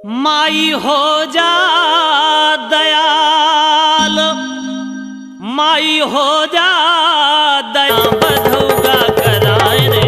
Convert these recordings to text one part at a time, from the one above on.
माई हो जा दयाल, माई हो जा दया बधौगा कराए रे।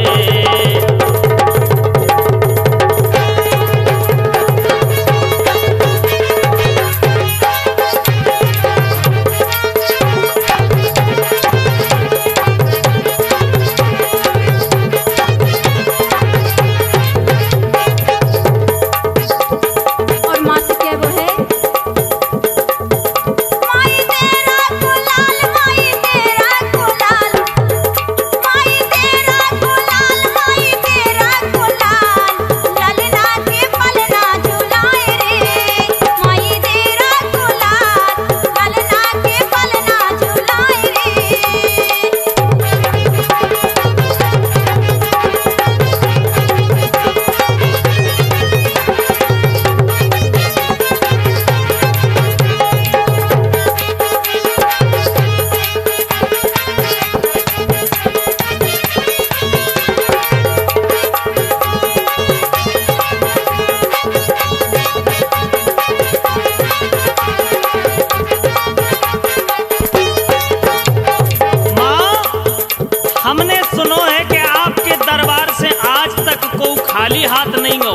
हमने सुनो है कि आपके दरबार से आज तक को खाली हाथ नहीं हो।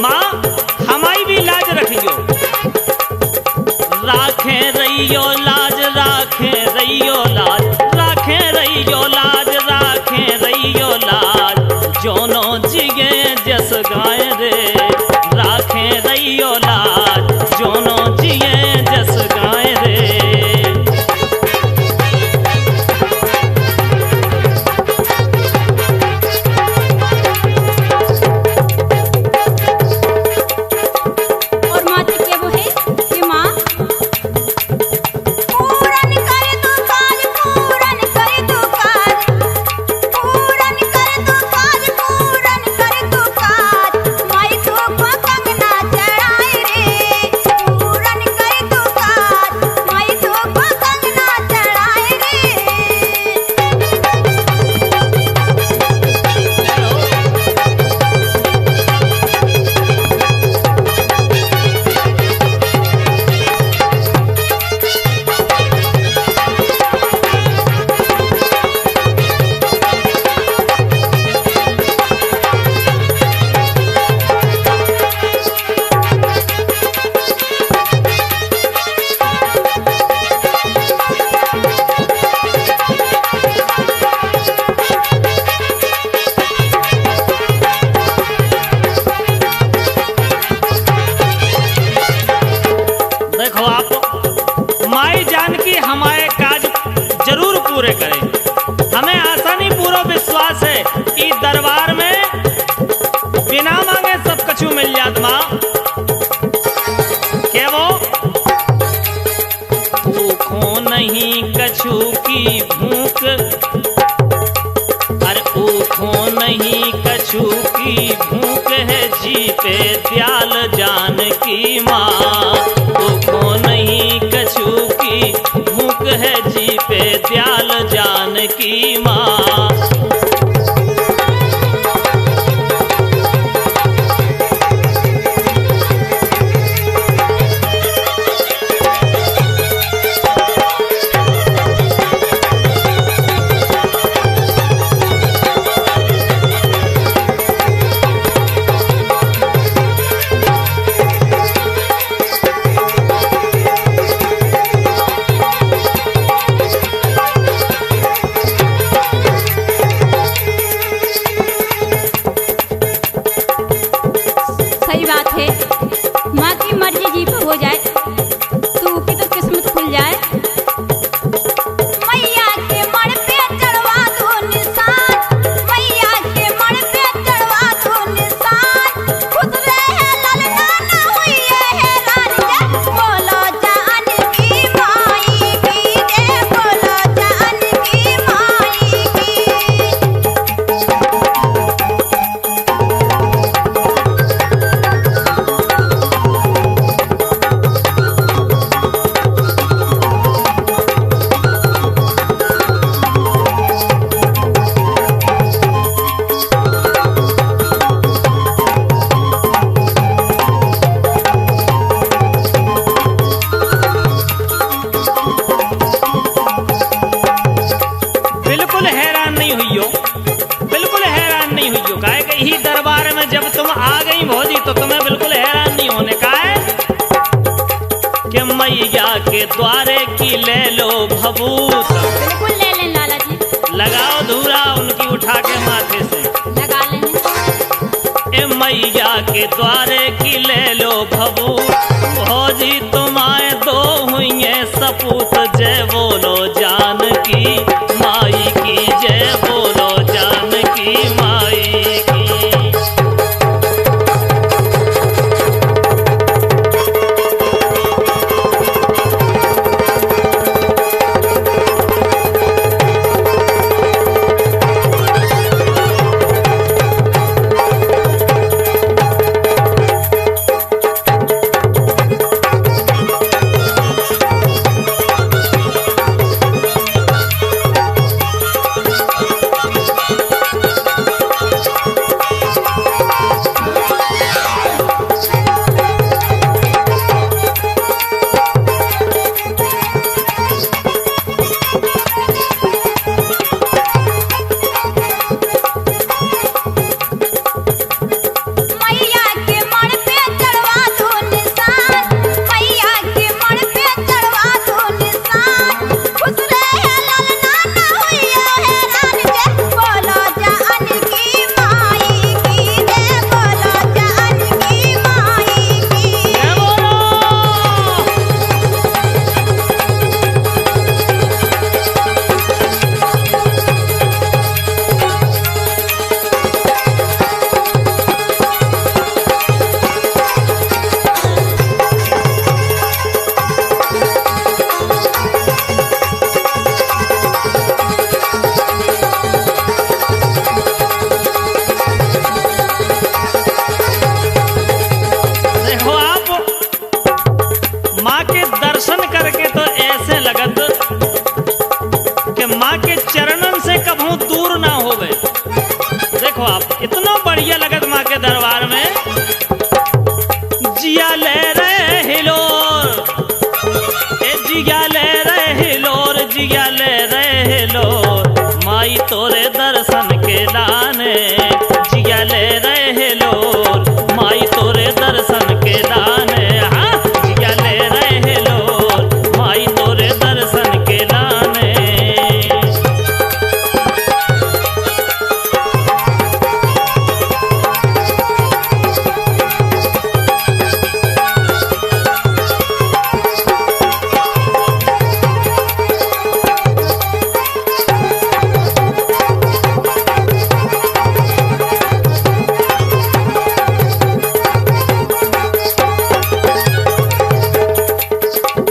माँ हमारी भी लाज रखियो, राखे रहियो लाज, राखे रहियो लाज, राखे रहियो लाज, राखे रहियो लाज, जोनो जिगे जस गाए रे, राखे रहियो लाज, जोनो जिगे जस गाए रे। देखो आप माई जानकी हमारे काज जरूर पूरे करें। हमें आशा नहीं पूरा विश्वास है कि दरबार में बिना मांगे सब कछु मिल जात। माँ क्या वो भूखों नहीं कछु की भूख, अरे ऊखों नहीं कछु की भूख है, जी पे दयाल जानकी माँ। भूखों नहीं कछु की भूख है, जी पे दयाल जानकी माँ। सही बात है, माँ की मर्जी जी पे हो जाए तो की तो किस्मत खुल जाए। मैया के मण पे चढ़वा दो निशान, मैया के मण पे चढ़वा दो निशान, खुद रहे ललना ना हुई है रानी, बोलो जानकी माई की जय, बोलो जानकी माई की। ले लो भभूत। बिल्कुल ले लें लाला जी, लगाओ धूरा उनकी उठा के माथे से। लगा लें। ए मैया के द्वारे की ले लो भभूत, भौजी तुम्हारे दो हुई सपूत। जय बोलो जानकी माई की, जय बोलो जानकी माई की। मैया के मण पे चढ़वा दो निशान, मैया के मण पे चढ़वा दो निशान। खुश रहे ललना ना हुई हैरान। जय बोलो जानकी माई की, जय बोलो जानकी माई की। जय बोलो। देखो आप, माँ के दर्शन करके तो ऐसे लगत कि माँ के चरणन से कभू दूर ना होवे। देखो आप, इतना बढ़िया लगत माँ के दरबार में। जिया ले रहे हिलोर, ए जिया ले रहे हिलोर, जिया ले रहे हिलोर। माई तोरे दर्शन के लाने, जिया ले रहे हिलोर। माई तोरे दर्शन के लाने, हाँ जिया ले रहे हिलोर। माई तोरे दर्शन के लाने।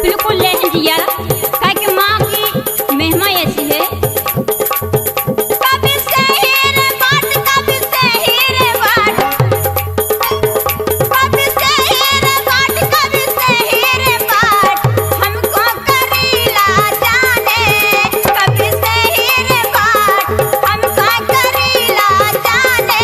बिल्कुल ले लें जिया, काहे कि माँ की महिमा ऐसी है। कभी शहर बाट, कभी शहर बाट, कभी शहर बाट, कभी शहर बाट। हमको करीला जाने, कभी शहर बाट, हमको करीला जाने।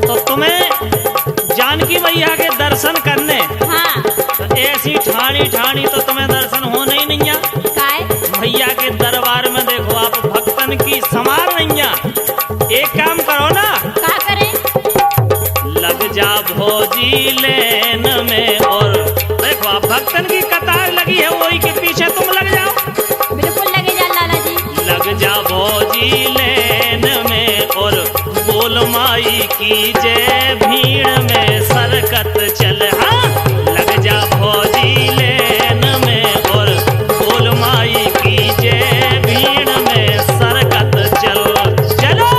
तो तुम्हें जानकी मैया के दर्शन करने, हाँ, तो ऐसी ठाणी ठाणी तो तुम्हें दर्शन होने ही नहीं है। काय भैया के दरबार में देखो आप, भक्तन की समार नहीं है। एक काम करो ना, का करें? लग जा भौजी लेन में। और देखो आप, भक्तन की कतार लगी है, वही के पीछे तुम लग जाओ। बिल्कुल लगे जा लाला जी। लग जा भौजी लेन में, और बोल माई की जय। भीड़ में सरकत चल, हाँ लग जा भौजी लेन में, और बोल माई की जय। भीड़ में सरकत चल, चलो।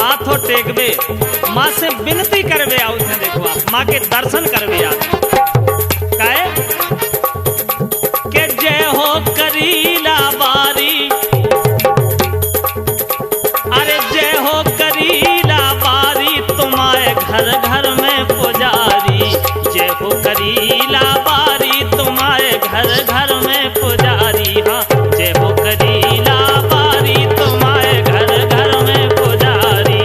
माथो टेकबे, माँ से विनती करबे आओ थे। देखो आप माँ के दर्शन करबे आज काहे के जय हो करीला बारी, अरे जय हो करीला बारी तुम्हारे घर घर में पुजारी, जय हो करीला बारी तुम्हारे घर घर में पुजारी, हाँ जय हो करीला बारी तुम्हारे घर घर में पुजारी।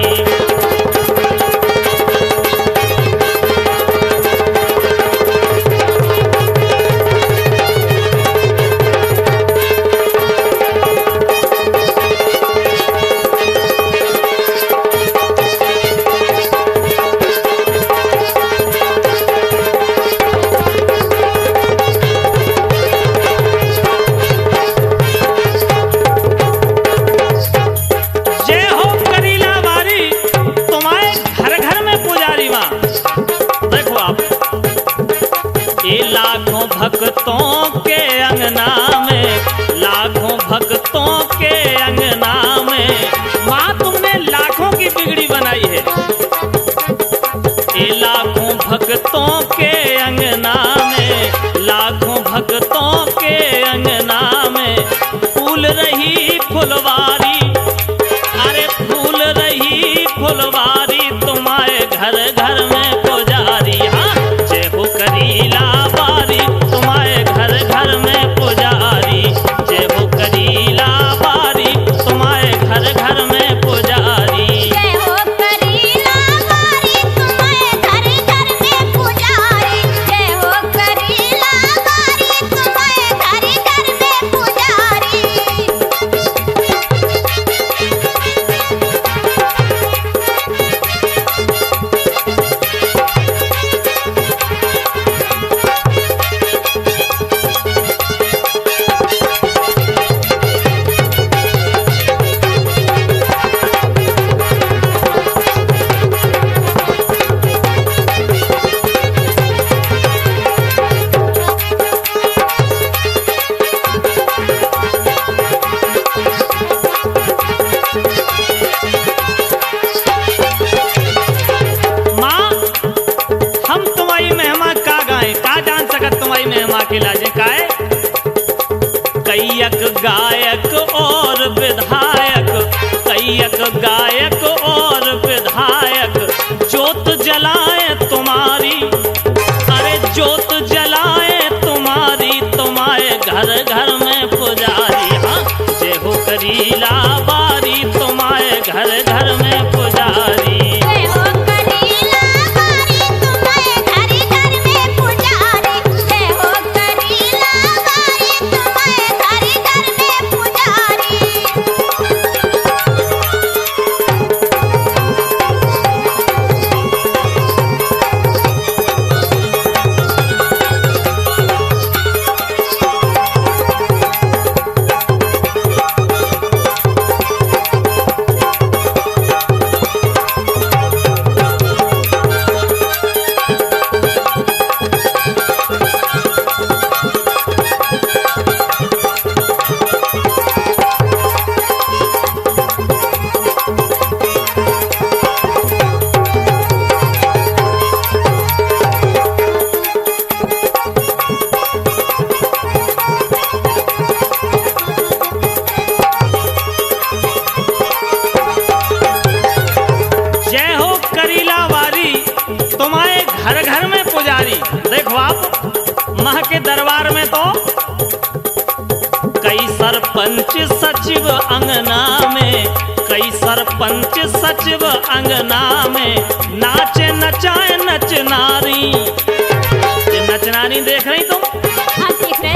जय हो करीला बारी तुम्हारे घर घर में पुजारी माँ। देखो आप ये लाखों भक्तों के अंगना में, लाखों भक्तों के अंगना में माँ तुमने लाखों की बिगड़ी बनाई है। ये लाखों भक्तों के अंगना में, लाखों भक्तों के अंगना में फूल रही फुलवारी, अरे फूल रही फुलवारी तुम्हारे घर घर में पुजारी, हाँ जय हो करीला बारी तुम्हारे घर घर में पुजारी, जय हो करीला बारी तुम्हारे घर घर में पुजारी। जय हो करीला बारी तुम्हारे घर घर में पुजारी, जय हो करीला बारी तुम्हारे घर घर में पुजारी। माँ हम तुम्हारी महिमा का गाएं, का जान सकत तुम्हारी महिमा के लाजे काए। कैयक गायक और विधायक, कैयक गायक और विधायक ज्योत जलाए तुम्हारी, अरे ज्योत जलाए तुम्हारी तुम्हारे घर घर में पुजारी, हाँ जय हो करीला बारी तुम्हारे घर घर में पुजारी। जय हो करीला बारी तुम्हारे घर घर में पुजारी, जय हो करीला बारी तुम्हारे घर घर में पुजारी। जय हो करीला वारी तुम्हारे घर घर में पुजारी। देखो आप माँ के दरबार में तो कई सरपंच सचिव अंगना में, कई सरपंच सचिव अंगना में नाचे नचाए नचनारी। ये नचनारी देख रही तुम? हाँ देख रहे।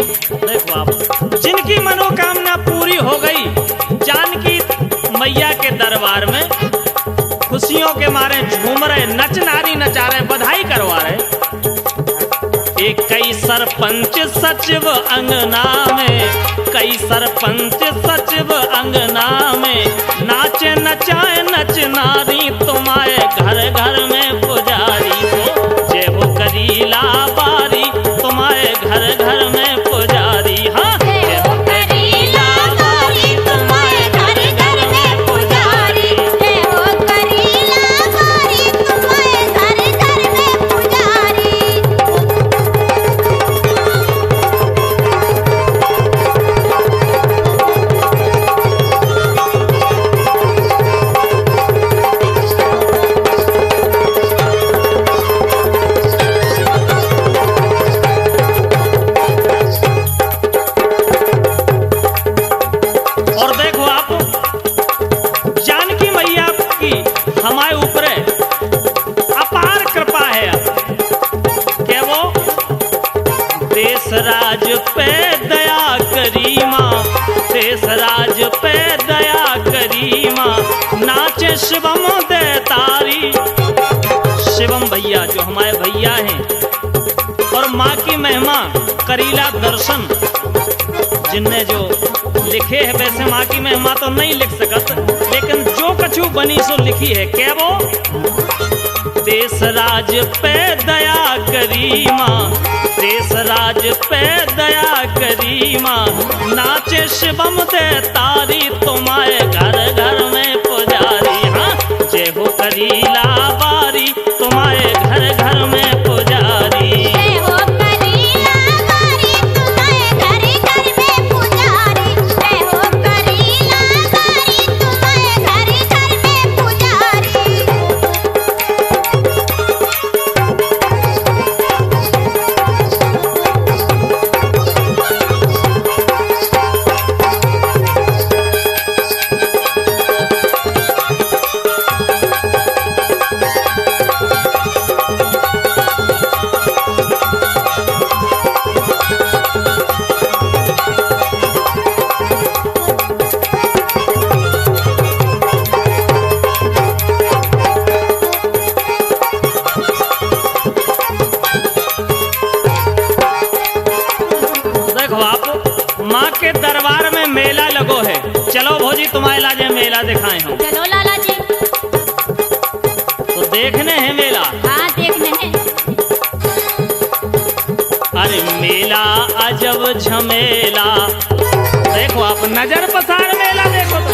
देखो आप जिनकी मनोकामना पूरी हो गई, जानकी मैया के दरबार में खुशियों के मारे झूम रहे, नचनारी नचा रहे, बधाई करवा रहे। एक कई सरपंच सचिव अंगना में, कई सरपंच सचिव अंगना में नाचे नचाए नचनारी तुम्हारे घर घर में पुजारी हो। जय हो करीला बारी तुम्हारे घर घर में पुजारी, हाँ जय हो करीला बारी तुम्हारे घर घर में पुजारी, जय हो करीला हमारे ऊपर अपार कृपा है। क्या वो देश राज पे दया करी माँ, देश राज पे दया करी माँ, नाचे शिवम दे तारी। शिवम भैया जो हमारे भैया हैं, और माँ की महिमा करीला दर्शन जिनने जो लिखे है, वैसे माँ की महिमा तो नहीं लिख सकत, लेकिन जो कछु बनी सो लिखी है। क्या वो देश राज पे दया करी माँ, देश राज पे दया करी माँ, नाचे शिवम दे तारी, तुम्हारे घर घर में पुजारी। हाँ जय हो करीला बारी, तुम्हारे घर घर में पुजारी। जय हो करीला बारी, तुम्हारे घर घर में पुजारी। जय हो करीला बारी, तुम्हारे घर घर में पुजारी। माँ के दरबार में मेला लगो है, चलो भौजी तुम्हारे लाजे मेला दिखाए हम। चलो लाला जी। तो देखने हैं मेला। हाँ देखने हैं। अरे मेला अजब झमेला, देखो आप नजर पसार मेला देखो तो।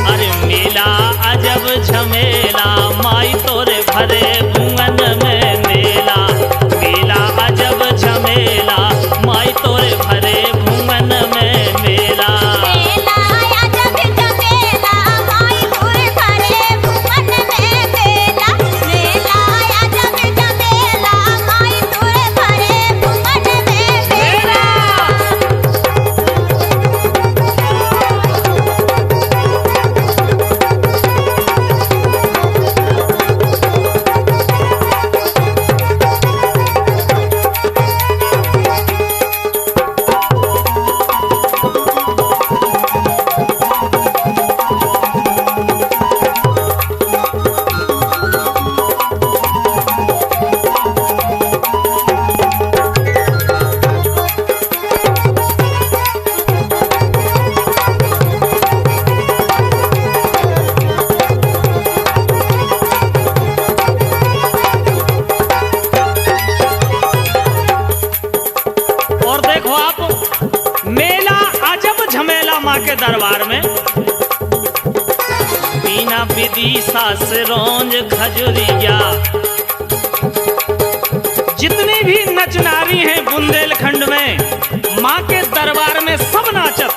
अरे मेला अजब झमेला, माई तोरे भरे भुवन में मेला। मेला अजब झमेला, माई तोरे भरे भुवन में मेला। मेला अजब झमेला, माई तोरे भरे भुवन में मेला। मेला अजब झमेला, माई तोरे भरे भुवन में मेला। और देखो आप मेला अजब झमेला माँ के दरबार में। बिना विदिशा से रोंज खजुरिया, जितनी भी नचनारी हैं बुंदेलखंड में, माँ के दरबार में सब नाचत।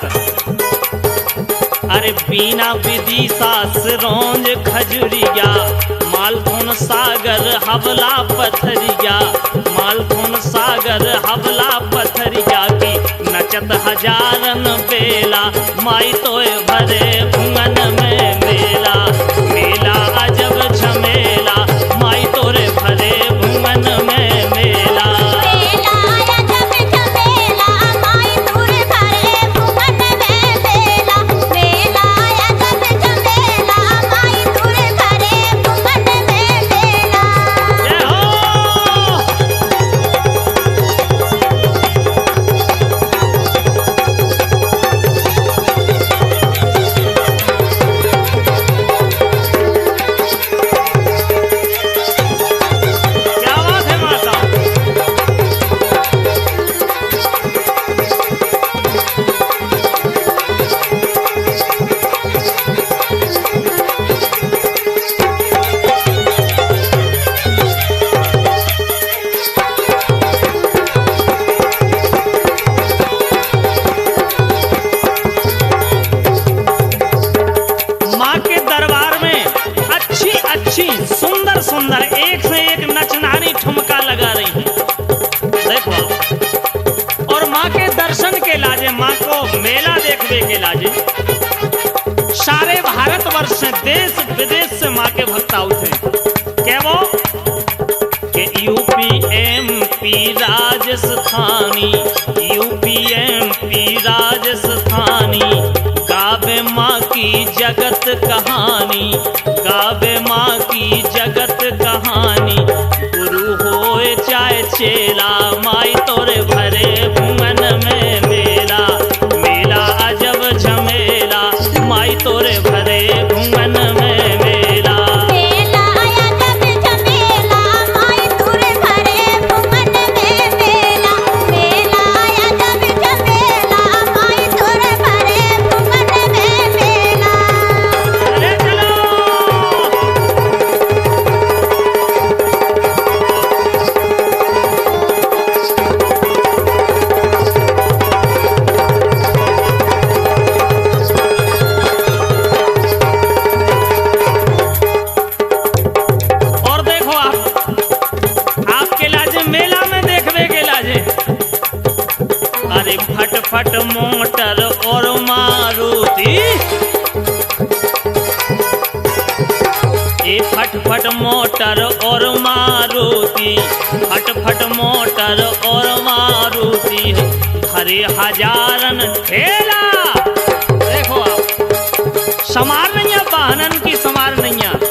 अरे बिना विदिशा से रोंज खजुरिया, मालथुन सागर हवला पथरिया, मालथुन सागर हवला पथरिया की नचत हजारन बेला, माई तोए भरे भुवन में मेला। मेला अजब झमेला, माई तोरे भरे भुवन में मेला। मेला अजब झमेला, माई तोरे भरे भुवन में मेला। मेला अजब झमेला, माई तोरे भरे भुवन में मेला। जय हो। क्या बात है माता। माँ के दरबार में अच्छी अच्छी सुंदर सुंदर एक से एक नचनारी ठुमका लगा रही हैं। देखो आप। और माँ के दर्शन के लाजे, माँ को मेला देखने के लाजे सारे भारतवर्ष से देश विदेश से माँ के भक्त आउत हैं। क्या वो के UP MP Rajasthani, UP MP Rajasthani गावे माँ की जगत कहानी, गावे माँ की जगत कहानी। गुरु होए चाहे चेला माई तोरे भरे भुवन में मेला, मेला अजब झमेला माई तोरे भरे भुवन में मेला। मेला आया जब झमेला माई तोरे भरे भुवन में मेला, मेला आया जब झमेला माई तोरे भरे भुवन में मेला। अरे चलो और देखो आपके लाजे मेला में देखने के लाजे। अरे फट फट मोटर और मारुति, ए फट फट मोटर और मारुति, फट फट मोटर और मारुति हरे हजारन ठेला। देखो आप समार नहीं है, वाहनन की समार नहीं है।